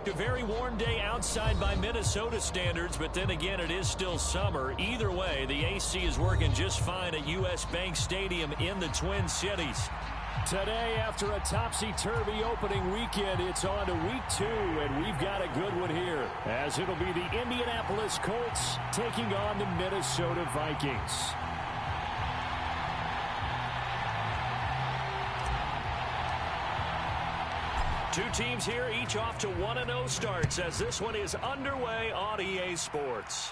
A very warm day outside by Minnesota standards, but then again, it is still summer. Either way, the AC is working just fine at U.S. Bank Stadium in the Twin Cities. Today, after a topsy-turvy opening weekend, it's on to week 2, and we've got a good one here, as it'll be the Indianapolis Colts taking on the Minnesota Vikings. Two teams here, each off to 1-0 starts, as this one is underway on EA Sports.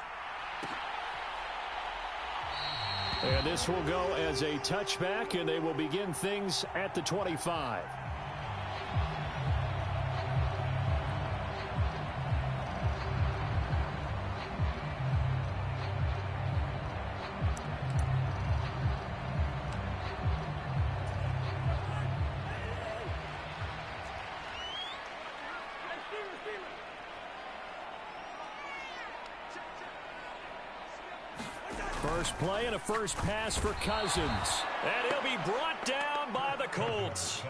And this will go as a touchback, and they will begin things at the 25. First play and a first pass for Cousins. And he'll be brought down by the Colts.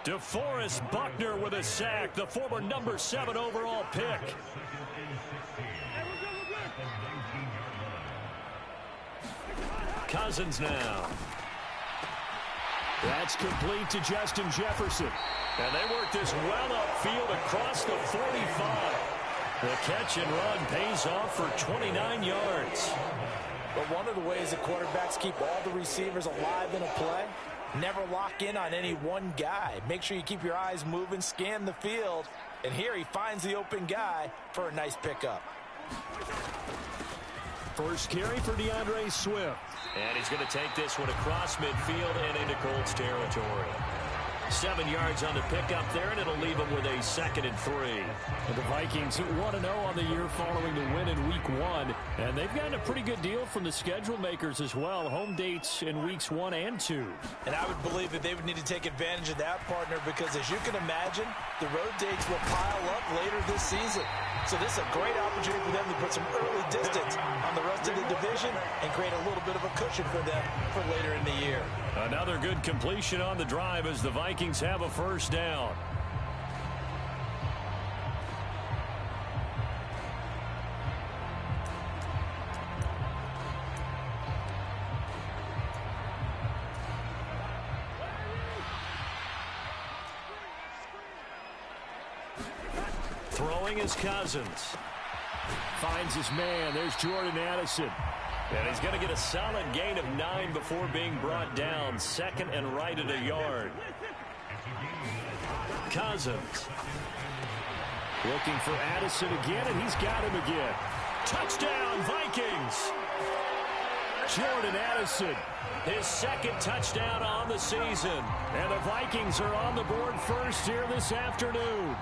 DeForest Buckner with a sack, the former number 7 overall pick. Cousins now. That's complete to Justin Jefferson. And they work this well upfield across the 45. The catch and run pays off for 29 yards. But one of the ways that quarterbacks keep all the receivers alive in a play, never lock in on any one guy. Make sure you keep your eyes moving, scan the field. And here he finds the open guy for a nice pickup. First carry for DeAndre Swift. And he's going to take this one across midfield and into Colts territory. 7 yards on the pickup there, and it'll leave him with a 2nd and 3. And the Vikings 1-0 on the year following the win in Week 1. And they've gotten a pretty good deal from the schedule makers as well. Home dates in Weeks 1 and 2. And I would believe that they would need to take advantage of that, partner, because as you can imagine, the road dates will pile up later this season. So this is a great opportunity for them to put some early distance on the rest of the division and create a little bit of a cushion for them for later in the year. Another good completion on the drive as the Vikings have a first down. Throwing is Cousins. Finds his man. There's Jordan Addison. And he's going to get a solid gain of 9 before being brought down. 2nd and right at a yard. Cousins. Looking for Addison again, and he's got him again. Touchdown, Vikings! Jordan Addison, his 2nd touchdown on the season. And the Vikings are on the board first here this afternoon.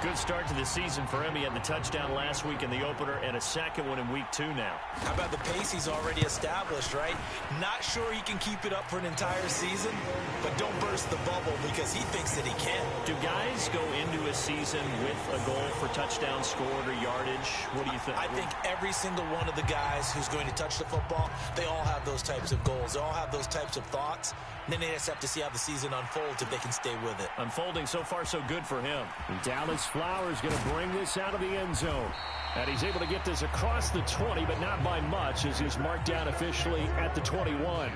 Good start to the season for him. He had the touchdown last week in the opener and a 2nd one in Week 2 now. How about the pace he's already established, right? Not sure he can keep it up for an entire season, but don't burst the bubble because he thinks that he can. Do guys go into a season with a goal for touchdown scored or yardage? What do you think? I think every single one of the guys who's going to touch the football, they all have those types of goals. They all have those types of thoughts. And then they just have to see how the season unfolds if they can stay with it. Unfolding so far so good for him. And Dallas Flowers going to bring this out of the end zone. And he's able to get this across the 20, but not by much, as he's marked down officially at the 21.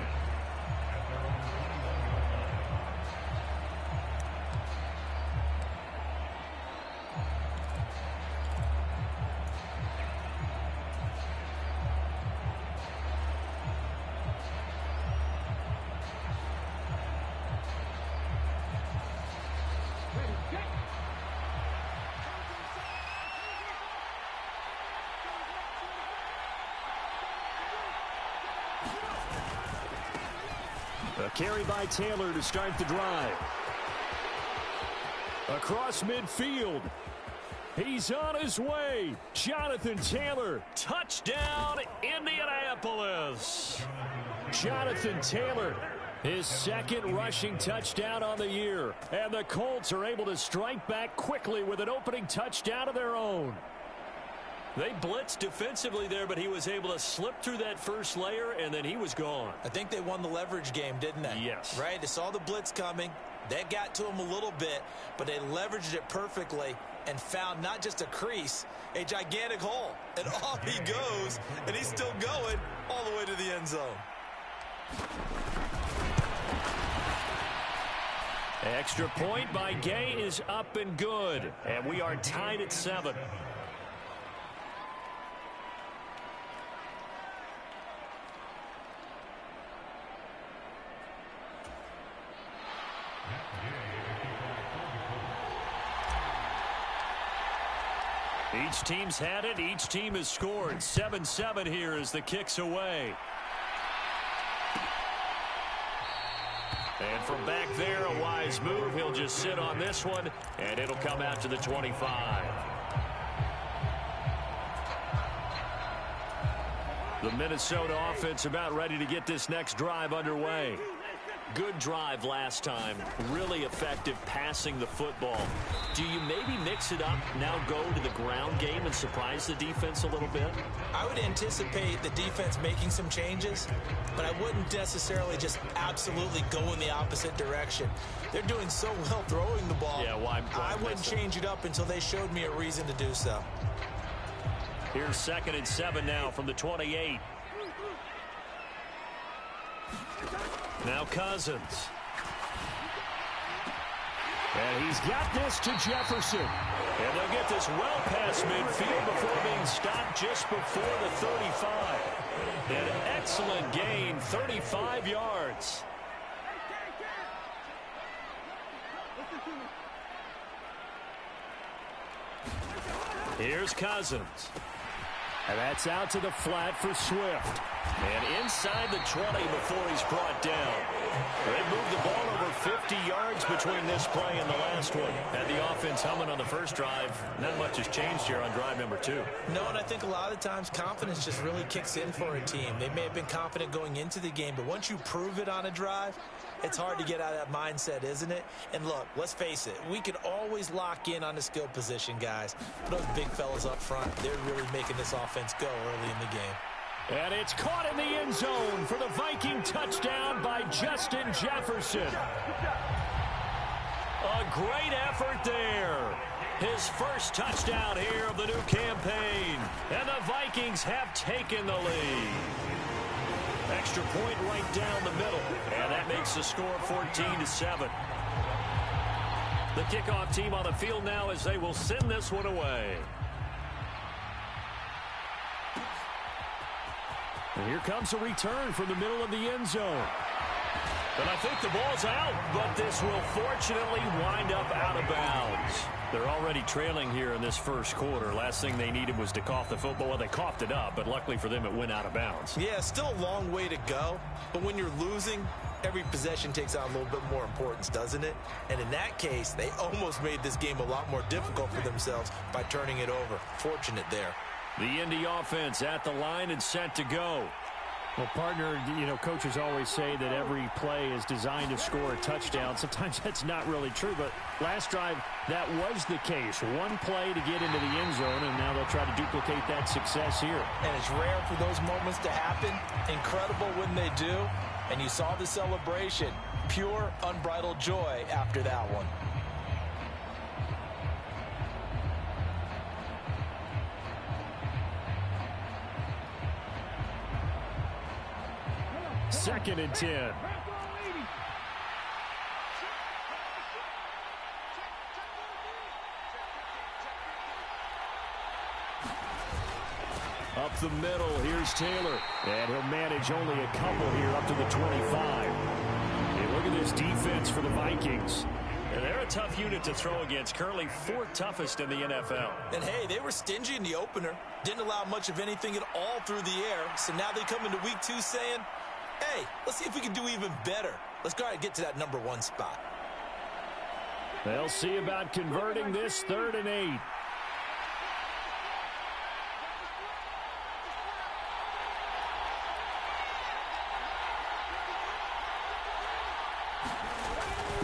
A carry by Taylor to start the drive. Across midfield. He's on his way. Jonathan Taylor. Touchdown, Indianapolis. Jonathan Taylor, his 2nd rushing touchdown on the year. And the Colts are able to strike back quickly with an opening touchdown of their own. They blitzed defensively there, but he was able to slip through that first layer, and then he was gone. I think they won the leverage game, didn't they? Yes. Right? They saw the blitz coming. That got to him a little bit, but they leveraged it perfectly and found not just a crease, a gigantic hole. And off he goes, and he's still going all the way to the end zone. Extra point by Gay is up and good. And we are tied at 7. Each team's had it. Each team has scored. 7-7 here as the kick's away. And from back there, a wise move. He'll just sit on this one, and it'll come out to the 25. The Minnesota offense about ready to get this next drive underway. Good drive last time. Really effective passing the football. Do you maybe mix it up, now go to the ground game and surprise the defense a little bit? I would anticipate the defense making some changes, but I wouldn't necessarily just absolutely go in the opposite direction. They're doing so well throwing the ball. Yeah, why I wouldn't change it up until they showed me a reason to do so. Here's 2nd and 7 now from the 28. Now Cousins. And he's got this to Jefferson. And they'll get this well past midfield before being stopped just before the 35. An excellent gain, 35 yards. Here's Cousins. And that's out to the flat for Swift. And inside the 20 before he's brought down. They moved the ball over 50 yards between this play and the last one. Had the offense humming on the first drive. Not much has changed here on drive number 2. No, and I think a lot of times confidence just really kicks in for a team. They may have been confident going into the game, but once you prove it on a drive, it's hard to get out of that mindset, isn't it? And look, let's face it, we can always lock in on the skill position, guys. But those big fellas up front, they're really making this offense go early in the game. And it's caught in the end zone for the Viking touchdown by Justin Jefferson. A great effort there. His first touchdown here of the new campaign. And the Vikings have taken the lead. Extra point right down the middle. And that makes the score 14-7. The kickoff team on the field now as they will send this one away. And here comes a return from the middle of the end zone. And I think the ball's out, but this will fortunately wind up out of bounds. They're already trailing here in this first quarter. Last thing they needed was to cough the football. Well, they coughed it up, but luckily for them, it went out of bounds. Yeah, still a long way to go. But when you're losing, every possession takes on a little bit more importance, doesn't it? And in that case, they almost made this game a lot more difficult for themselves by turning it over. Fortunate there. The Indy offense at the line and set to go. Well, partner, you know, coaches always say that every play is designed to score a touchdown. Sometimes that's not really true, but last drive, that was the case. One play to get into the end zone, and now they'll try to duplicate that success here. And it's rare for those moments to happen. Incredible when they do. And you saw the celebration. Pure, unbridled joy after that one. Second and 10. Up the middle, here's Taylor. And he'll manage only a couple here up to the 25. Hey, look at this defense for the Vikings. And they're a tough unit to throw against. Currently 4th toughest in the NFL. And hey, they were stingy in the opener. Didn't allow much of anything at all through the air. So now they come into week 2 saying, hey, let's see if we can do even better. Let's go ahead and get to that number 1 spot. They'll see about converting this 3rd and 8.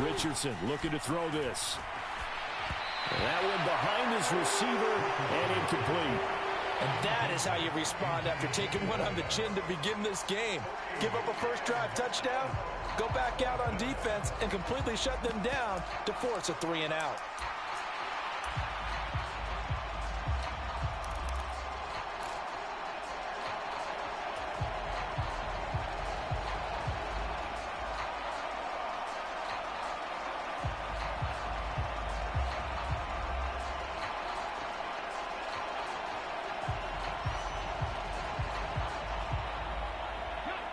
Richardson looking to throw this. That one behind his receiver and incomplete. And that is how you respond after taking one on the chin to begin this game. Give up a first drive touchdown, go back out on defense, and completely shut them down to force a 3-and-out.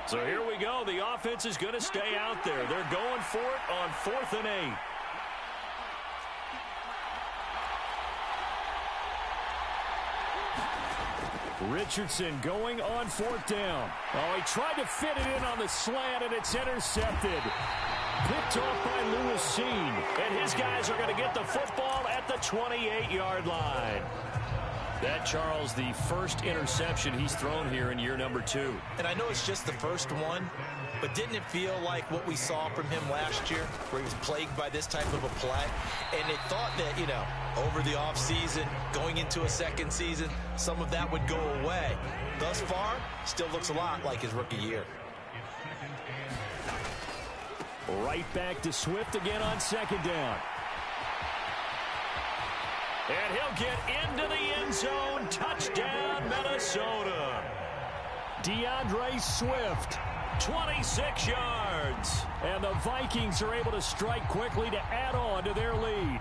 So here we go. The offense is going to stay out there. They're going for it on 4th and 8. Richardson going on 4th down. Oh, he tried to fit it in on the slant, and it's intercepted. Picked off by Lewis Cine. And his guys are going to get the football at the 28-yard line. That, Charles, the first interception he's thrown here in year number 2. And I know it's just the first one, but didn't it feel like what we saw from him last year, where he was plagued by this type of a play? And it thought that, you know, over the offseason, going into a second season, some of that would go away. Thus far, still looks a lot like his rookie year. Right back to Swift again on 2nd down. And he'll get into the end zone. Touchdown, Minnesota. DeAndre Swift, 26 yards. And the Vikings are able to strike quickly to add on to their lead.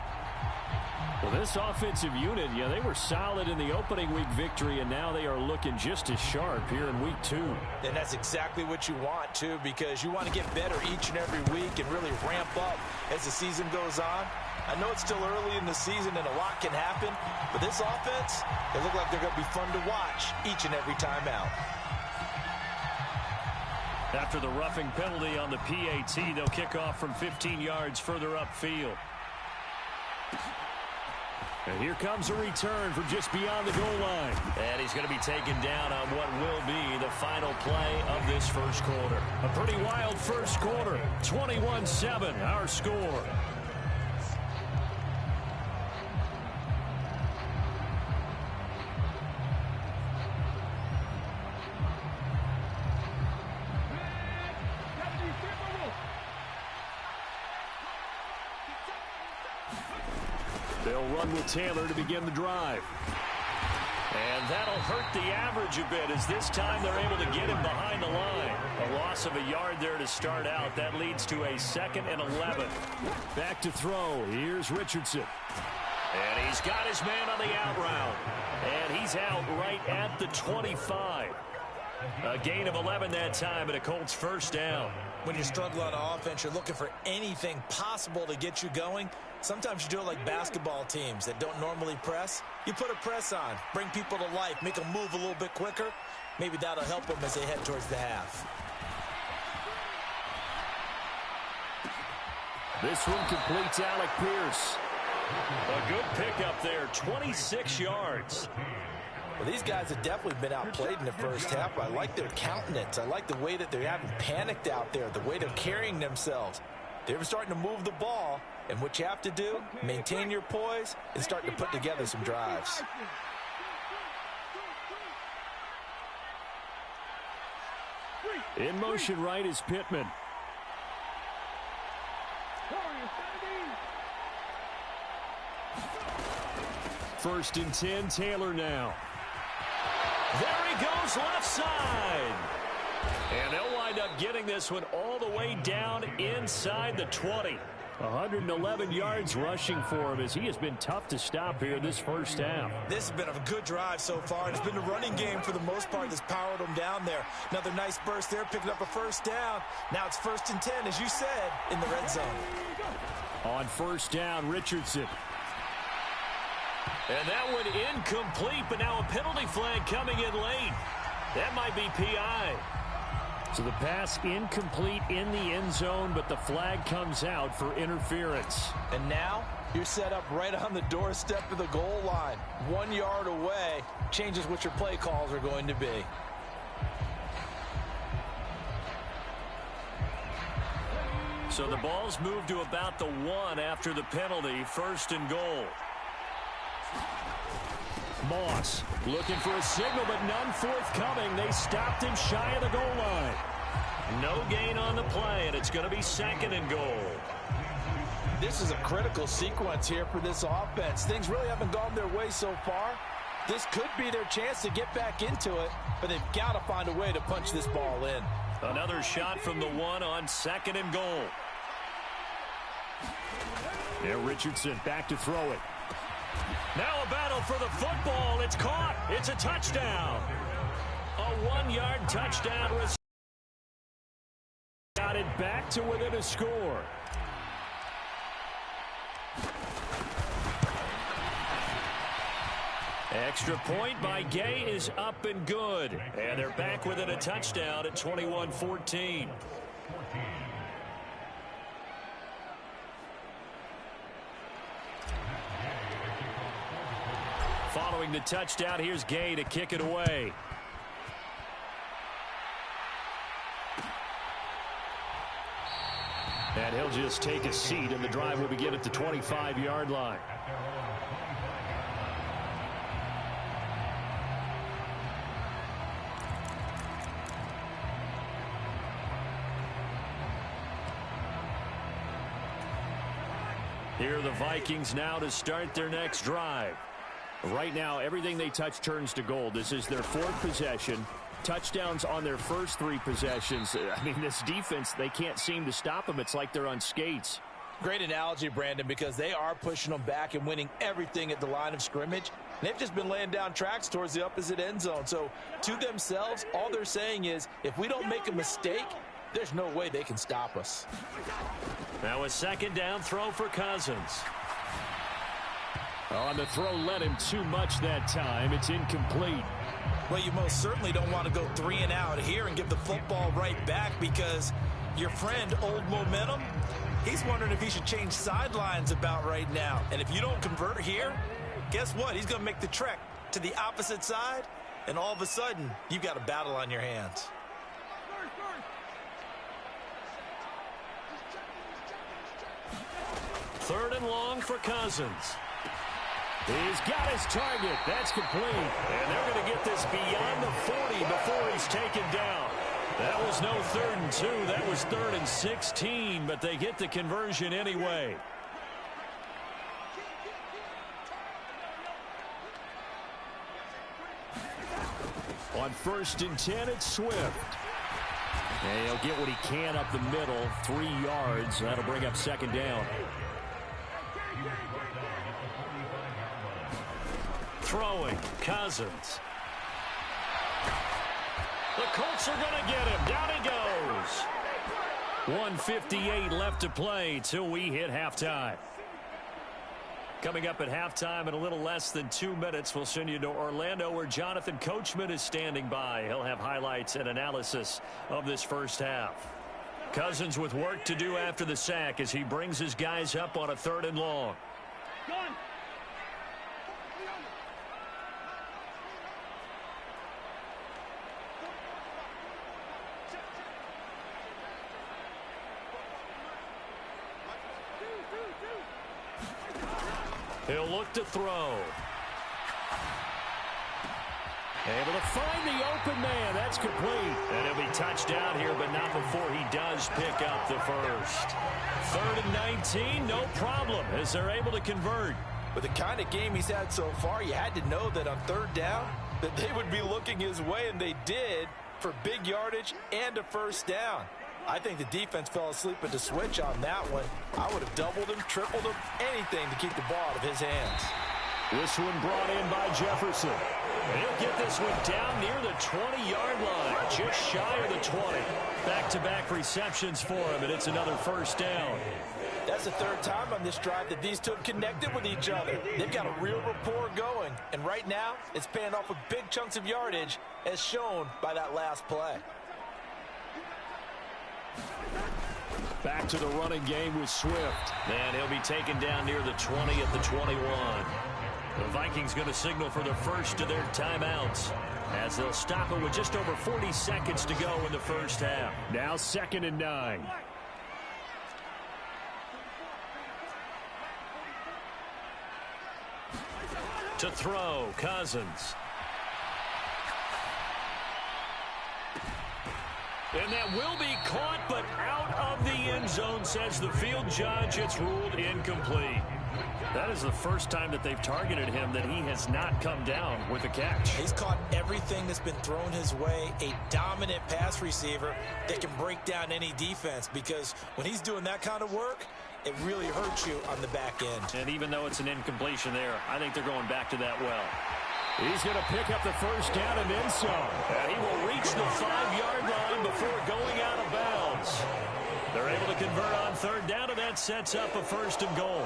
Well, this offensive unit, yeah, they were solid in the opening week victory, and now they are looking just as sharp here in week 2. And that's exactly what you want, too, because you want to get better each and every week and really ramp up as the season goes on. I know it's still early in the season and a lot can happen, but this offense, they look like they're going to be fun to watch each and every time out. After the roughing penalty on the PAT, they'll kick off from 15 yards further upfield. And here comes a return from just beyond the goal line. And he's going to be taken down on what will be the final play of this first quarter. A pretty wild first quarter. 21-7, our score. They'll run with Taylor to begin the drive. And that'll hurt the average a bit as this time they're able to get him behind the line. A loss of a yard there to start out. That leads to a 2nd and 11. Back to throw. Here's Richardson. And he's got his man on the out route. And he's out right at the 25. A gain of 11 that time, and a Colts first down. When you struggle on offense, you're looking for anything possible to get you going. Sometimes you do it like basketball teams that don't normally press. You put a press on, bring people to life, make them move a little bit quicker. Maybe that'll help them as they head towards the half. This one completes Alec Pierce. A good pickup there, 26 yards. Well, these guys have definitely been outplayed in the first half. I like their countenance. I like the way that they haven't panicked out there, the way they're carrying themselves. They're starting to move the ball, and what you have to do, maintain your poise and start to put together some drives. In motion right is Pittman. First and 10, Taylor now. There he goes, left side. And they'll wind up getting this one all the way down inside the 20. 111 yards rushing for him as he has been tough to stop here this first half. This has been a good drive so far. It's been the running game for the most part that's powered them down there. Another nice burst there, picking up a first down. Now it's 1st and 10, as you said, in the red zone. On first down, Richardson. And that one incomplete, but now a penalty flag coming in late. That might be PI. So the pass incomplete in the end zone, but the flag comes out for interference. And now you're set up right on the doorstep of the goal line. 1 yard away changes what your play calls are going to be. So the ball's moved to about the 1 after the penalty. 1st and goal. Moss looking for a signal, but none forthcoming. They stopped him shy of the goal line. No gain on the play, and it's going to be 2nd and goal. This is a critical sequence here for this offense. Things really haven't gone their way so far. This could be their chance to get back into it, but they've got to find a way to punch this ball in. Another shot from the 1 on 2nd and goal. Now Richardson back to throw it. Now a battle for the football. It's caught. It's a touchdown. A 1-yard touchdown. Got it back to within a score. Extra point by Gay is up and good. And they're back within a touchdown at 21-14. Following the touchdown, here's Gay to kick it away. And he'll just take a seat, and the drive will begin at the 25-yard line. Here are the Vikings now to start their next drive. Right now, everything they touch turns to gold. This is their 4th possession. Touchdowns on their first 3 possessions. I mean, this defense, they can't seem to stop them. It's like they're on skates. Great analogy, Brandon, because they are pushing them back and winning everything at the line of scrimmage. They've just been laying down tracks towards the opposite end zone. So, to themselves, all they're saying is, if we don't make a mistake, there's no way they can stop us. Now a 2nd down throw for Cousins. On the throw, led him too much that time. It's incomplete. Well, you most certainly don't want to go 3 and out here and give the football right back, because your friend, Old Momentum, he's wondering if he should change sidelines about right now. And if you don't convert here, guess what? He's going to make the trek to the opposite side, and all of a sudden, you've got a battle on your hands. Third and long for Cousins. He's got his target. That's complete. And they're going to get this beyond the 40 before he's taken down. That was no 3rd and 2. That was 3rd and 16, but they get the conversion anyway. On 1st and 10, it's Swift. And he'll get what he can up the middle, 3 yards. That'll bring up 2nd down. Throwing, Cousins. The Colts are going to get him. Down he goes. 1:58 left to play till we hit halftime. Coming up at halftime in a little less than 2 minutes, we'll send you to Orlando, where Jonathan Coachman is standing by. He'll have highlights and analysis of this first half. Cousins with work to do after the sack as he brings his guys up on a 3rd and long. He'll look to throw. Able to find the open man. That's complete. And he'll be touched down here, but not before he does pick up the first. 3rd and 19, no problem, as they're able to convert. With the kind of game he's had so far, you had to know that on 3rd down, that they would be looking his way, and they did, for big yardage and a 1st down. I think the defense fell asleep at the switch on that one. I would have doubled him, tripled him, anything to keep the ball out of his hands. This one brought in by Jefferson. And he'll get this one down near the 20-yard line, just shy of the 20. Back-to-back receptions for him, and it's another 1st down. That's the 3rd time on this drive that these two have connected with each other. They've got a real rapport going, and right now it's paying off with big chunks of yardage, as shown by that last play. Back to the running game with Swift. And he'll be taken down near the 20 at the 21. The Vikings going to signal for the first of their timeouts, as they'll stop it with just over 40 seconds to go in the first half. Now 2nd and 9. To throw, Cousins. And that will be caught, but out of the end zone, says the field judge. It's ruled incomplete. That is the first time that they've targeted him that he has not come down with a catch. He's caught everything that's been thrown his way, a dominant pass receiver that can break down any defense, because when he's doing that kind of work, it really hurts you on the back end. And even though it's an incompletion there, I think they're going back to that well. He's going to pick up the first down and then some. And he will reach the 5-yard line before going out of bounds. They're able to convert on third down, and that sets up a first and goal.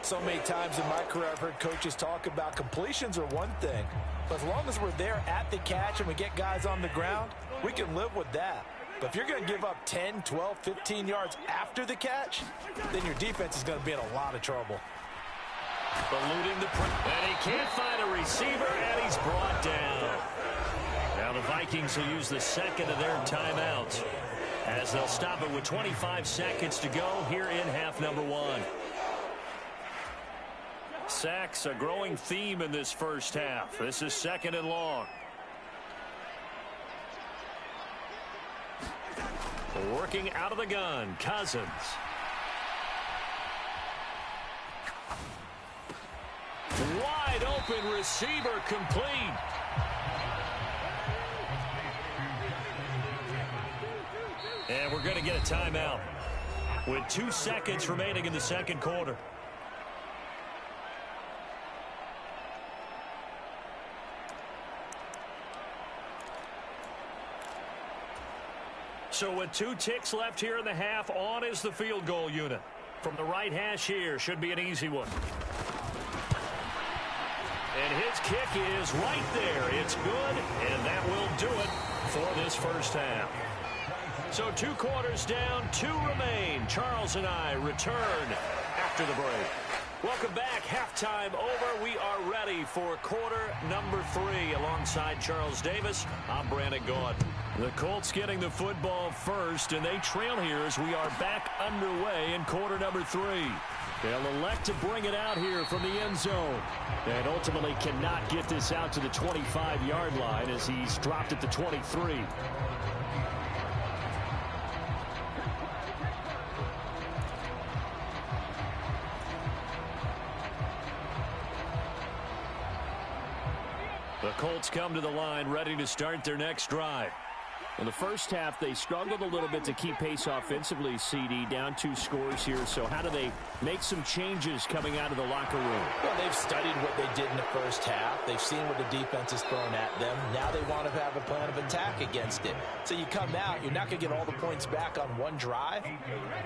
So many times in my career I've heard coaches talk about completions are one thing, but as long as we're there at the catch and we get guys on the ground, we can live with that. But if you're going to give up 10, 12, 15 yards after the catch, then your defense is going to be in a lot of trouble. Eluding the press, and he can't find a receiver, and he's brought down. Now the Vikings will use the second of their timeouts as they'll stop it with 25 seconds to go here in half number 1. Sacks, a growing theme in this first half. This is second and long. Working out of the gun, Cousins. Wide open receiver, complete. And we're going to get a timeout with 2 seconds remaining in the second quarter. So with 2 ticks left here in the half, on is the field goal unit. From the right hash here, should be an easy one. And his kick is right there. It's good, and that will do it for this first half. So 2 quarters down, 2 remain. Charles and I return after the break. Welcome back. Halftime over. We are ready for quarter number 3. Alongside Charles Davis, I'm Brandon Gaudin. The Colts getting the football first, and they trail here as we are back underway in quarter number 3. They'll elect to bring it out here from the end zone. And ultimately cannot get this out to the 25-yard line as he's dropped at the 23. The Colts come to the line ready to start their next drive. In the first half, they struggled a little bit to keep pace offensively, CD, down 2 scores here. So how do they make some changes coming out of the locker room? Well, they've studied what they did in the first half. They've seen what the defense has thrown at them. Now they want to have a plan of attack against it. So you come out, you're not going to get all the points back on one drive,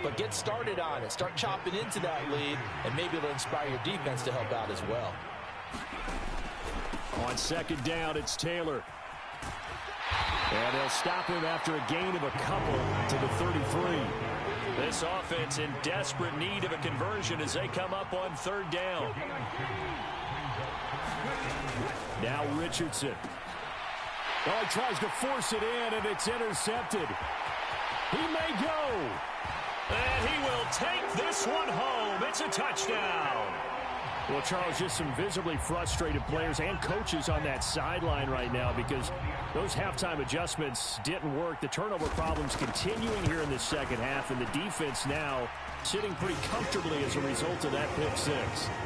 but get started on it. Start chopping into that lead, and maybe it'll inspire your defense to help out as well. On second down, it's Taylor. And they'll stop him after a gain of a couple to the 33. This offense in desperate need of a conversion as they come up on third down. Now Richardson. Oh, he tries to force it in, and it's intercepted. He may go. And he will take this one home. It's a touchdown. Well, Charles, just some visibly frustrated players and coaches on that sideline right now because those halftime adjustments didn't work. The turnover problems continuing here in the second half, and the defense now sitting pretty comfortably as a result of that pick 6.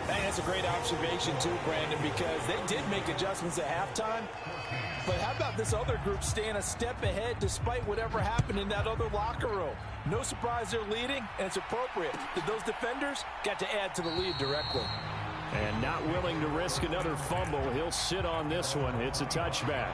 And that's a great observation, too, Brandon, because they did make adjustments at halftime. But how about this other group staying a step ahead despite whatever happened in that other locker room? No surprise they're leading, and it's appropriate that those defenders got to add to the lead directly. And not willing to risk another fumble. He'll sit on this one. It's a touchback.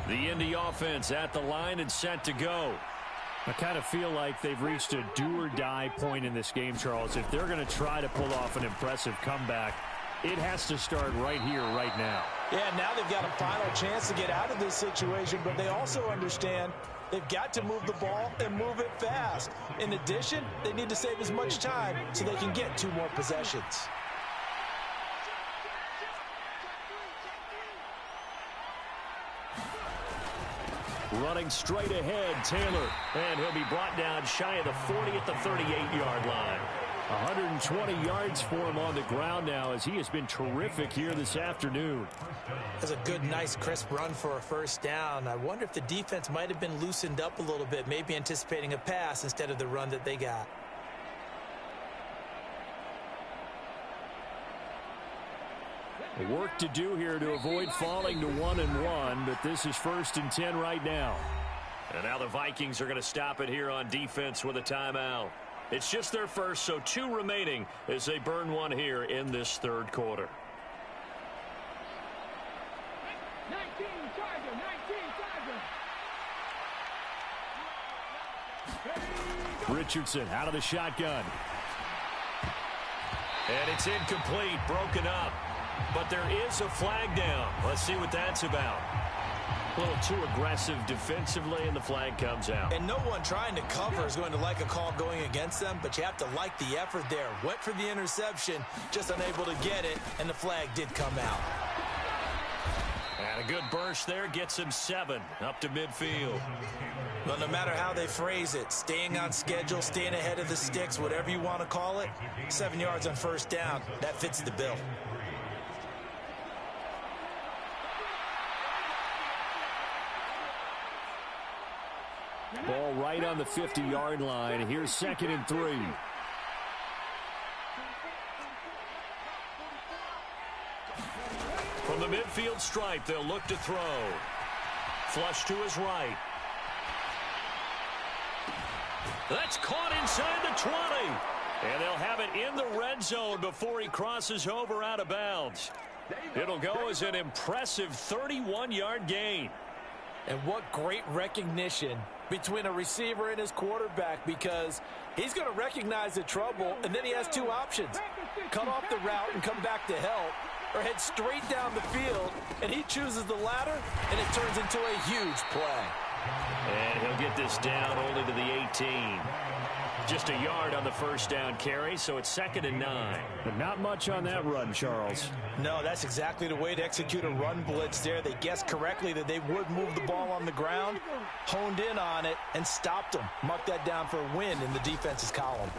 The Indy offense at the line and set to go. I kind of feel like they've reached a do-or-die point in this game, Charles. If they're going to try to pull off an impressive comeback, it has to start right here, right now. Yeah, now they've got a final chance to get out of this situation, but they also understand they've got to move the ball and move it fast. In addition, they need to save as much time so they can get 2 more possessions. Running straight ahead, Taylor. And he'll be brought down shy of the 40 at the 38-yard line. 120 yards for him on the ground now as he has been terrific here this afternoon. That's a good, nice, crisp run for a first down. I wonder if the defense might have been loosened up a little bit, maybe anticipating a pass instead of the run that they got. Work to do here to avoid falling to 1-1, but this is 1st and 10 right now. And now the Vikings are going to stop it here on defense with a timeout. It's just their first, so 2 remaining as they burn one here in this third quarter. 19 Charger, 19 Charger. Richardson out of the shotgun. And it's incomplete, broken up. But there is a flag down. Let's see what that's about. A little too aggressive defensively, and the flag comes out. And no one trying to cover is going to like a call going against them, but you have to like the effort there. Went for the interception, just unable to get it, and the flag did come out. And a good burst there gets him 7 up to midfield. Well, no matter how they phrase it, staying on schedule, staying ahead of the sticks, whatever you want to call it, 7 yards on first down, that fits the bill. Ball right on the 50-yard line. Here's 2nd and 3. From the midfield stripe, they'll look to throw. Flush to his right. That's caught inside the 20. And they'll have it in the red zone before he crosses over out of bounds. It'll go as an impressive 31-yard gain. And what great recognition between a receiver and his quarterback, because he's going to recognize the trouble, and then he has 2 options. Cut off the route and come back to help, or head straight down the field, and he chooses the latter, and it turns into a huge play. And he'll get this down only to the 18. Just a yard on the first down carry, so it's 2nd and 9. But not much on that run, Charles. No, that's exactly the way to execute a run blitz there. They guessed correctly that they would move the ball on the ground, honed in on it, and stopped them. Mark that down for a win in the defense's column.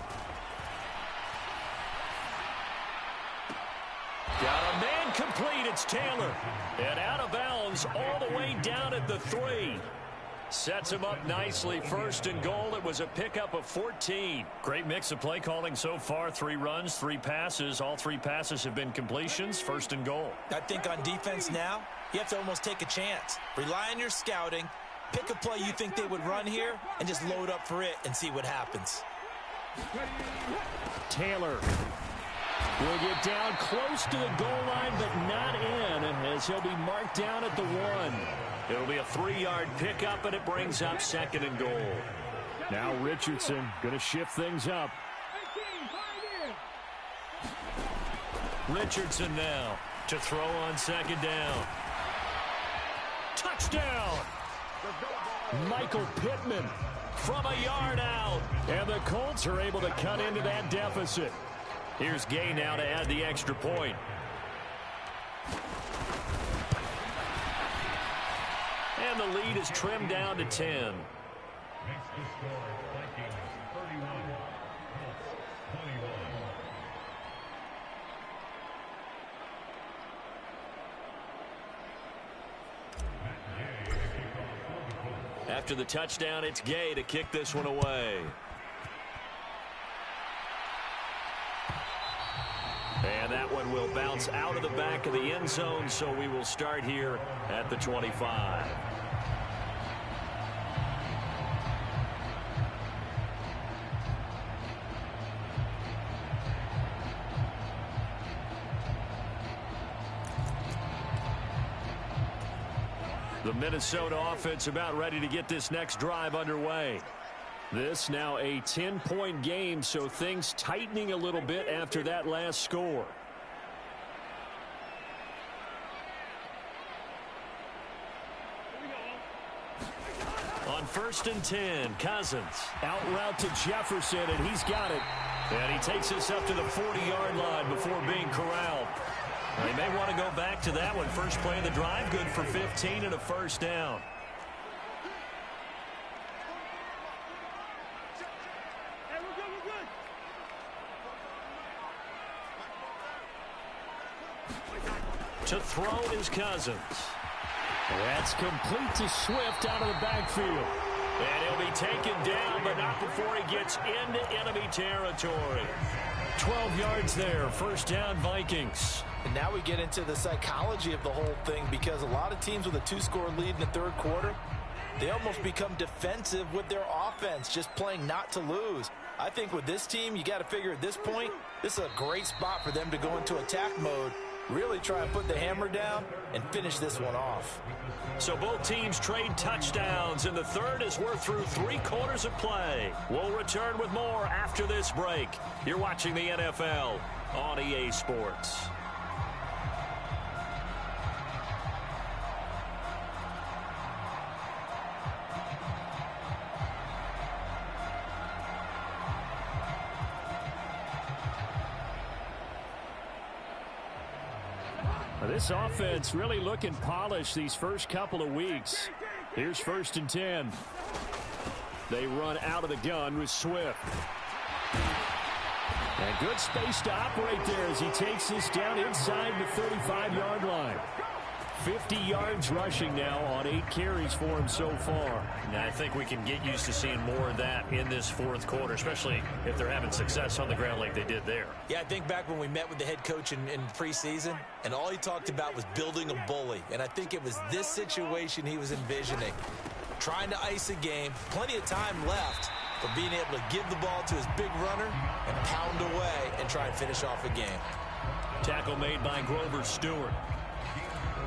Got a man complete. It's Taylor. And out of bounds all the way down at the 3. Sets him up nicely. 1st and goal. It was a pickup of 14. Great mix of play calling so far. 3 runs, 3 passes. All 3 passes have been completions. 1st and goal. I think on defense now, you have to almost take a chance. Rely on your scouting. Pick a play you think they would run here and just load up for it and see what happens. Taylor will get down close to the goal line, but not in, as he'll be marked down at the 1. It'll be a 3-yard pickup, and it brings up 2nd and goal. Now Richardson going to shift things up. Richardson now to throw on 2nd down. Touchdown! Michael Pittman from a yard out. And the Colts are able to cut into that deficit. Here's Gay now to add the extra point. And the lead is trimmed down to 10. After the touchdown, it's Gay to kick this one away. And that one will bounce out of the back of the end zone, so we will start here at the 25. The Minnesota offense about ready to get this next drive underway. This now a 10-point game, so things tightening a little bit after that last score. On 1st and 10, Cousins. Out route to Jefferson, and he's got it. And he takes us up to the 40-yard line before being corralled. They may want to go back to that one. First play of the drive, good for 15 and a first down. To throw is Cousins. That's complete to Swift out of the backfield. And he'll be taken down, but not before he gets into enemy territory. 12 yards there. First down, Vikings. And now we get into the psychology of the whole thing, because a lot of teams with a 2-score lead in the third quarter, they almost become defensive with their offense, just playing not to lose. I think with this team, you got to figure at this point, this is a great spot for them to go into attack mode, really try and put the hammer down and finish this one off. So both teams trade touchdowns in the third as we're through 3 quarters of play. We'll return with more after this break. You're watching the NFL on EA Sports. This offense really looking polished these first couple of weeks. Here's 1st and 10. They run out of the gun with Swift. And good space to operate there as he takes this down inside the 35-yard line. 50 yards rushing now on 8 carries for him so far. Now, I think we can get used to seeing more of that in this fourth quarter, especially if they're having success on the ground like they did there. Yeah, I think back when we met with the head coach in preseason, and all he talked about was building a bully. And I think it was this situation he was envisioning. Trying to ice a game, plenty of time left, but being able to give the ball to his big runner and pound away and try and finish off a game. Tackle made by Grover Stewart.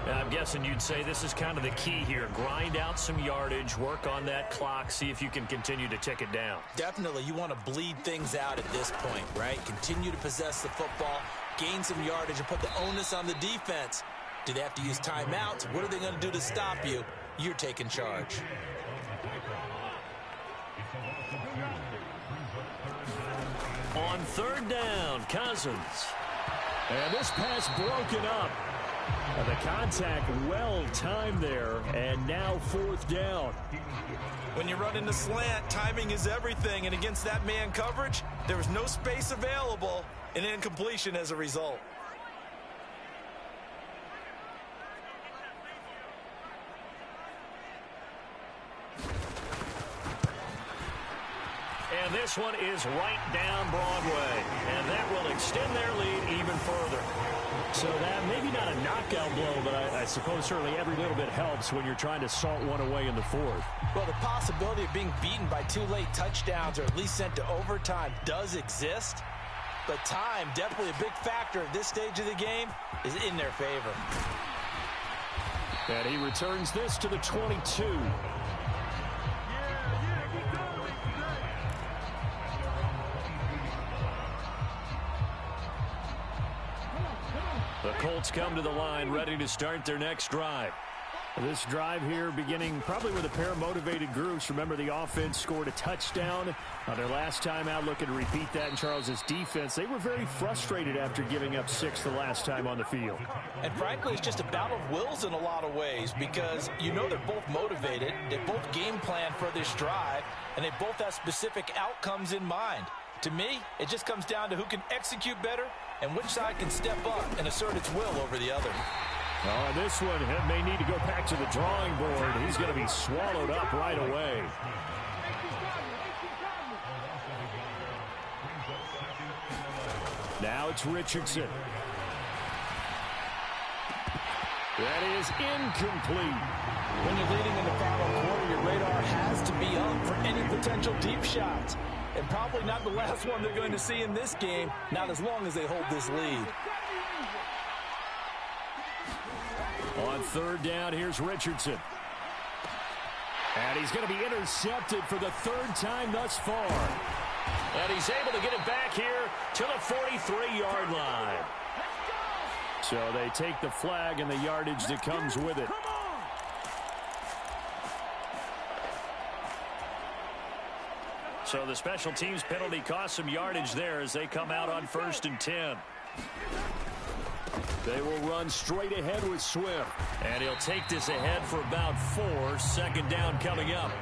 I'm guessing you'd say this is kind of the key here. Grind out some yardage, work on that clock, see if you can continue to tick it down. Definitely. You want to bleed things out at this point, right? Continue to possess the football, gain some yardage, and put the onus on the defense. Do they have to use timeouts? What are they going to do to stop you? You're taking charge. On 3rd down, Cousins. And this pass broken up. The contact well-timed there, and now 4th down. When you run in the slant, timing is everything, and against that man coverage, there was no space available, and incompletion as a result. And this one is right down Broadway, and that will extend their lead even further. So that maybe not a knockout blow, but I suppose certainly every little bit helps when you're trying to salt one away in the 4th. Well, the possibility of being beaten by 2 late touchdowns or at least sent to overtime does exist. But time, definitely a big factor at this stage of the game, is in their favor. And he returns this to the 22. The Colts come to the line, ready to start their next drive. This drive here beginning probably with a pair of motivated groups. Remember, the offense scored a touchdown on their last time out. Looking to repeat that in Charles's defense. They were very frustrated after giving up 6 the last time on the field. And frankly, it's just a battle of wills in a lot of ways, because you know they're both motivated. They both game plan for this drive, and they both have specific outcomes in mind. To me, it just comes down to who can execute better and which side can step up and assert its will over the other. Oh, this one may need to go back to the drawing board. He's going to be swallowed up right away. Now it's Richardson. That is incomplete. When you're leading in the final quarter, your radar has to be up for any potential deep shots. And probably not the last one they're going to see in this game, not as long as they hold this lead. On 3rd down, here's Richardson. And he's going to be intercepted for the 3rd time thus far. And he's able to get it back here to the 43-yard line. So they take the flag and the yardage that comes with it. So the special teams penalty cost some yardage there as they come out on 1st and 10. They will run straight ahead with Swift. And he'll take this ahead for about 4. 2nd down coming up.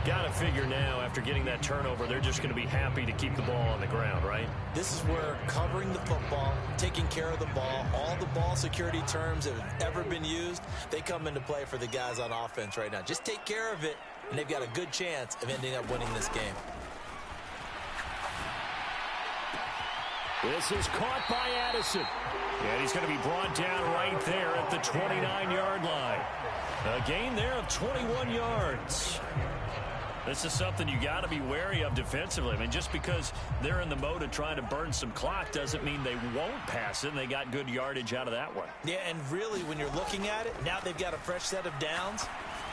Got to figure now, after getting that turnover, they're just going to be happy to keep the ball on the ground, right? This is where covering the football, taking care of the ball, all the ball security terms that have ever been used, they come into play for the guys on offense right now. Just take care of it, and they've got a good chance of ending up winning this game. This is caught by Addison. And he's going to be brought down right there at the 29-yard line. A gain there of 21 yards. This is something you got to be wary of defensively. I mean, just because they're in the mode of trying to burn some clock doesn't mean they won't pass it, and they got good yardage out of that one. Yeah, and really, when you're looking at it, now they've got a fresh set of downs.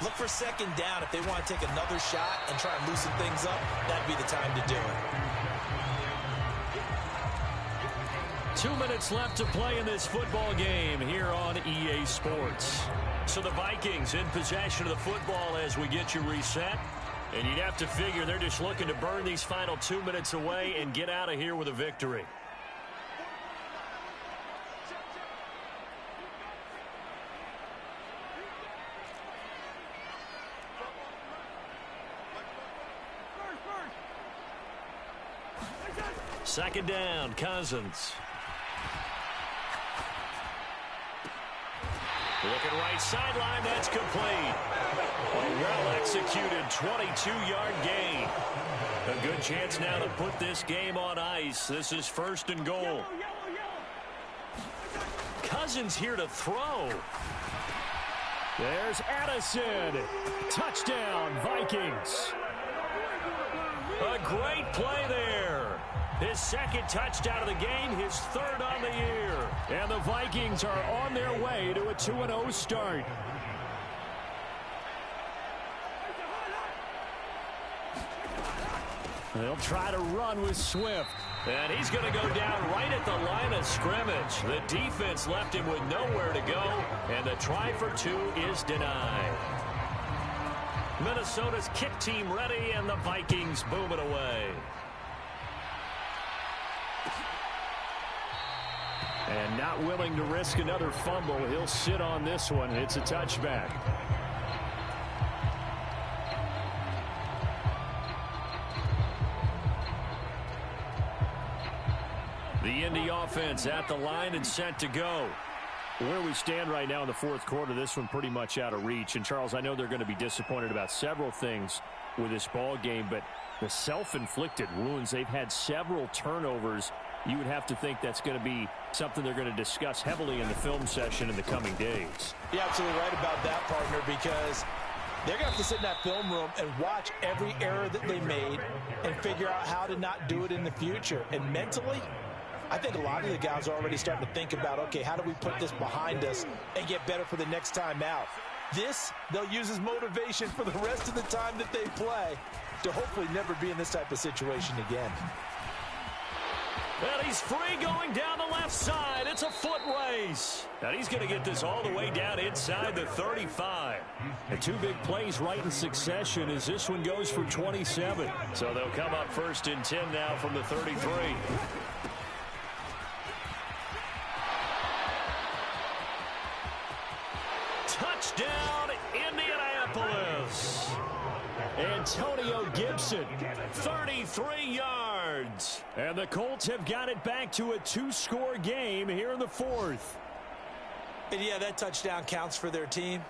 Look for second down. If they want to take another shot and try and loosen things up, that'd be the time to do it. 2 minutes left to play in this football game here on EA Sports. So the Vikings in possession of the football as we get you reset. And you'd have to figure they're just looking to burn these final 2 minutes away and get out of here with a victory. Second down, Cousins. Looking right sideline, that's complete. A well-executed 22-yard gain. A good chance now to put this game on ice. This is first and goal. Cousins here to throw. There's Addison. Touchdown, Vikings. A great play there. His second touchdown of the game, his third on the year. And the Vikings are on their way to a 2-0 start. They'll try to run with Swift. And he's going to go down right at the line of scrimmage. The defense left him with nowhere to go. And the try for two is denied. Minnesota's kick team ready, and the Vikings boom it away. And not willing to risk another fumble. He'll sit on this one. It's a touchback. The Indy offense at the line and set to go. Where we stand right now in the fourth quarter, this one pretty much out of reach. And, Charles, I know they're going to be disappointed about several things with this ball game, but the self-inflicted wounds, they've had several turnovers. You would have to think that's going to be something they're going to discuss heavily in the film session in the coming days. You're absolutely right about that, partner, because they're going to have to sit in that film room and watch every error that they made and figure out how to not do it in the future. And mentally, I think a lot of the guys are already starting to think about, okay, how do we put this behind us and get better for the next time out? This, they'll use as motivation for the rest of the time that they play to hopefully never be in this type of situation again. And he's free going down the left side. It's a foot race. And he's going to get this all the way down inside the 35. And two big plays right in succession as this one goes for 27. So they'll come up first and 10 now from the 33. Touchdown, Indianapolis. Antonio Gibson, 33 yards. And the Colts have got it back to a two-score game here in the fourth. And yeah, that touchdown counts for their team,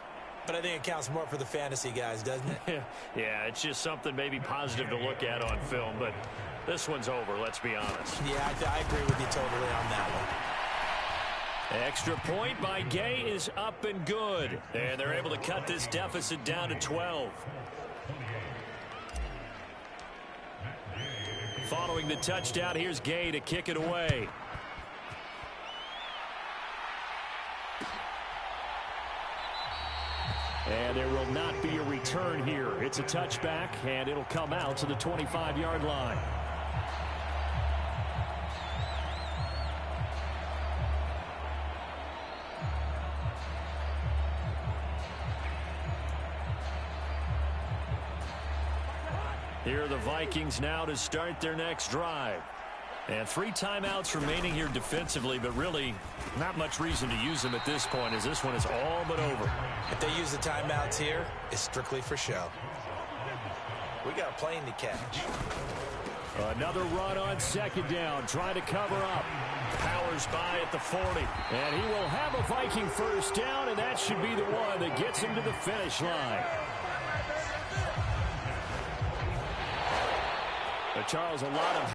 but I think it counts more for the fantasy guys, doesn't it? Yeah, it's just something maybe positive to look at on film, but this one's over, let's be honest. Yeah, I agree with you totally on that one. Extra point by Gay is up and good. And they're able to cut this deficit down to 12. Following the touchdown, here's Gay to kick it away. And there will not be a return here. It's a touchback, and it'll come out to the 25-yard line. Here are the Vikings now to start their next drive. And 3 timeouts remaining here defensively, but really not much reason to use them at this point as this one is all but over. If they use the timeouts here, it's strictly for show. We got a plane to catch. Another run on second down, trying to cover up. Powers by at the 40. And he will have a Viking first down, and that should be the one that gets him to the finish line. Charles, a lot of